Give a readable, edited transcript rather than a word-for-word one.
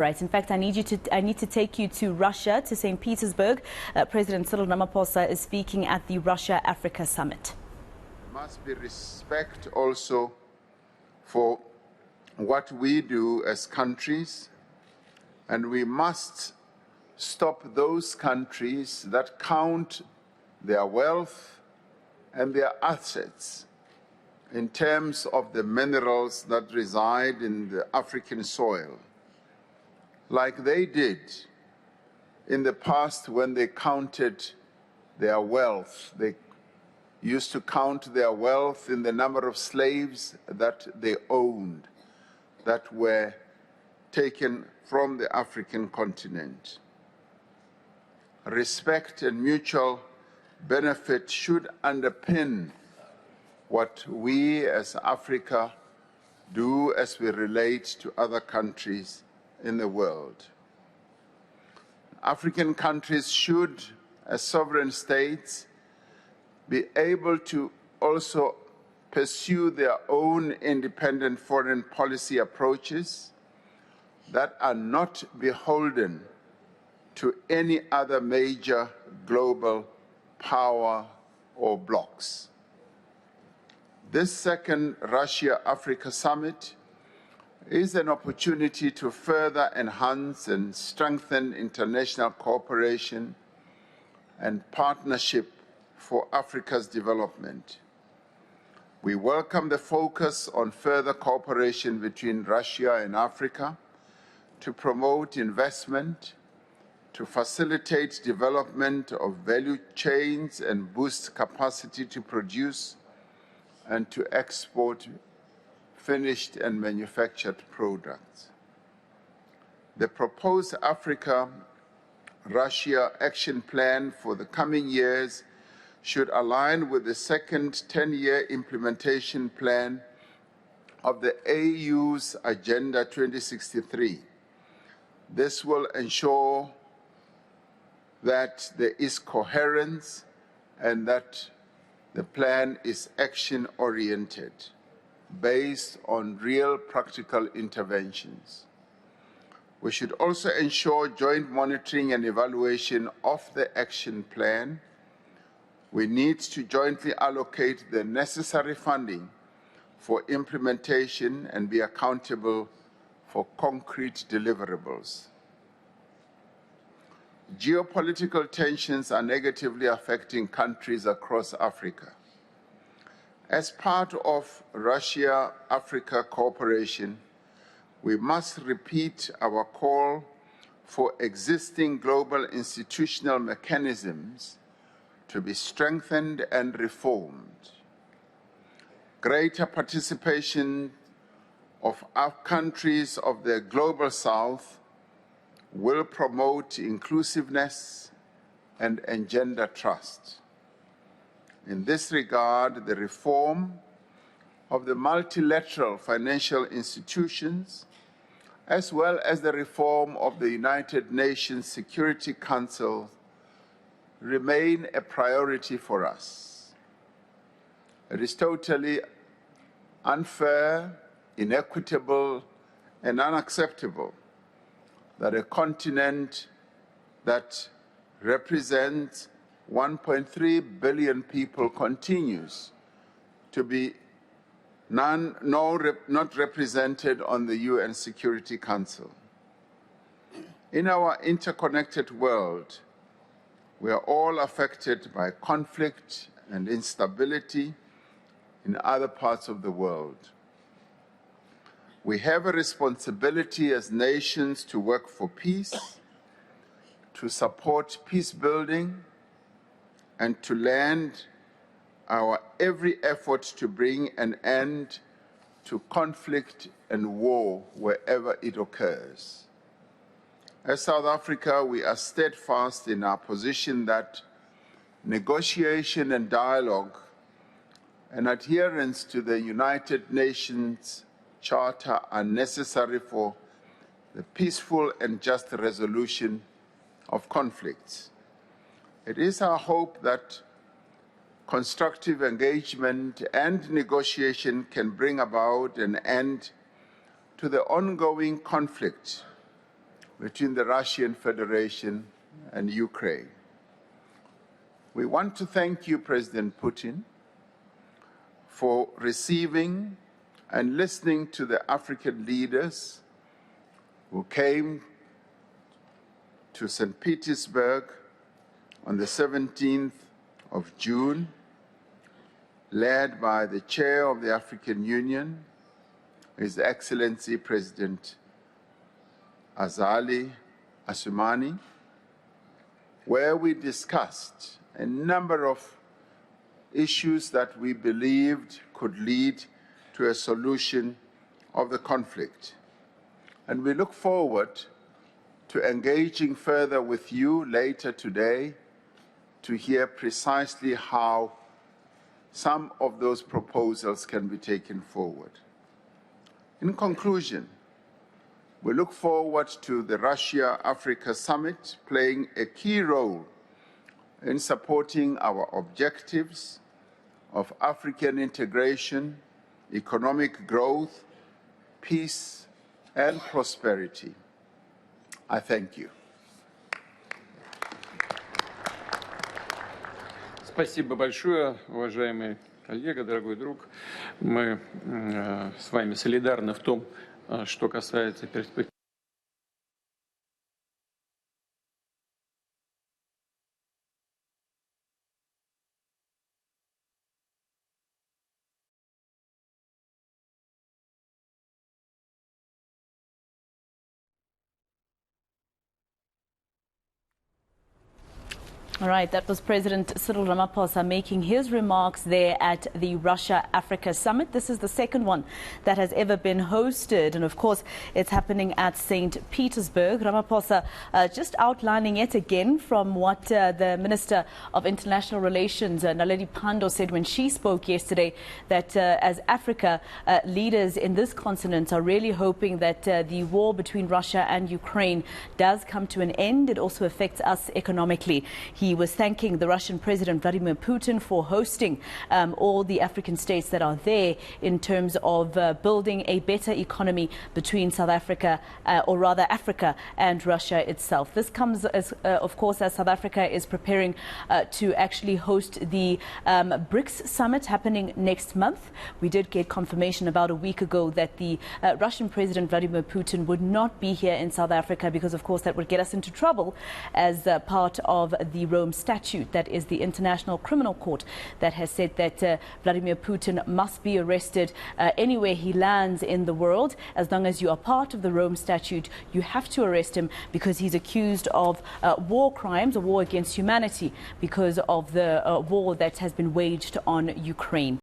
Right. In fact, I need to take you to Russia, to St. Petersburg. President Cyril Ramaphosa is speaking at the Russia-Africa Summit. There must be respect also for what we do as countries, and we must stop those countries that count their wealth and their assets in terms of the minerals that reside in the African soil, like they did in the past when they counted their wealth. They used to count their wealth in the number of slaves that they owned, that were taken from the African continent. Respect and mutual benefit should underpin what we as Africa do as we relate to other countries in the world. African countries should, as sovereign states, be able to also pursue their own independent foreign policy approaches that are not beholden to any other major global power or blocs. This second Russia-Africa Summit is an opportunity to further enhance and strengthen international cooperation and partnership for Africa's development. We welcome the focus on further cooperation between Russia and Africa to promote investment, to facilitate development of value chains and boost capacity to produce and to export finished and manufactured products. The proposed Africa-Russia Action Plan for the coming years should align with the second 10-year implementation plan of the AU's Agenda 2063. This will ensure that there is coherence and that the plan is action-oriented, based on real practical interventions. We should also ensure joint monitoring and evaluation of the action plan. We need to jointly allocate the necessary funding for implementation and be accountable for concrete deliverables. Geopolitical tensions are negatively affecting countries across Africa. As part of Russia-Africa cooperation, we must repeat our call for existing global institutional mechanisms to be strengthened and reformed. Greater participation of our countries of the Global South will promote inclusiveness and engender trust. In this regard, the reform of the multilateral financial institutions, as well as the reform of the United Nations Security Council, remain a priority for us. It is totally unfair, inequitable, and unacceptable that a continent that represents 1.3 billion people continues to be not represented on the UN Security Council. In our interconnected world, we are all affected by conflict and instability in other parts of the world. We have a responsibility as nations to work for peace, to support peace building, and to lend our every effort to bring an end to conflict and war wherever it occurs. As South Africa, we are steadfast in our position that negotiation and dialogue and adherence to the United Nations Charter are necessary for the peaceful and just resolution of conflicts. It is our hope that constructive engagement and negotiation can bring about an end to the ongoing conflict between the Russian Federation and Ukraine. We want to thank you, President Putin, for receiving and listening to the African leaders who came to St. Petersburg on the 17th of June, led by the Chair of the African Union, His Excellency President Azali Assoumani, where we discussed a number of issues that we believed could lead to a solution of the conflict. And we look forward to engaging further with you later today to hear precisely how some of those proposals can be taken forward. In conclusion, we look forward to the Russia-Africa Summit playing a key role in supporting our objectives of African integration, economic growth, peace, and prosperity. I thank you. Спасибо большое, уважаемый коллега, дорогой друг. Мы с вами солидарны в том, что касается перспектив. All right, that was President Cyril Ramaphosa making his remarks there at the Russia-Africa Summit. This is the second one that has ever been hosted, and of course it's happening at St. Petersburg. Ramaphosa just outlining yet again from what the Minister of International Relations, Naledi Pandor, said when she spoke yesterday, that as Africa, leaders in this continent are really hoping that the war between Russia and Ukraine does come to an end. It also affects us economically. He was thanking the Russian President Vladimir Putin for hosting all the African states that are there in terms of building a better economy between South Africa, or rather Africa and Russia itself. This comes, as, of course, as South Africa is preparing to actually host the BRICS summit happening next month. We did get confirmation about a week ago that the Russian President Vladimir Putin would not be here in South Africa because, of course, that would get us into trouble as part of the Rome Statute, that is the International Criminal Court, that has said that Vladimir Putin must be arrested anywhere he lands in the world. As long as you are part of the Rome Statute, you have to arrest him because he's accused of war crimes, a war against humanity, because of the war that has been waged on Ukraine.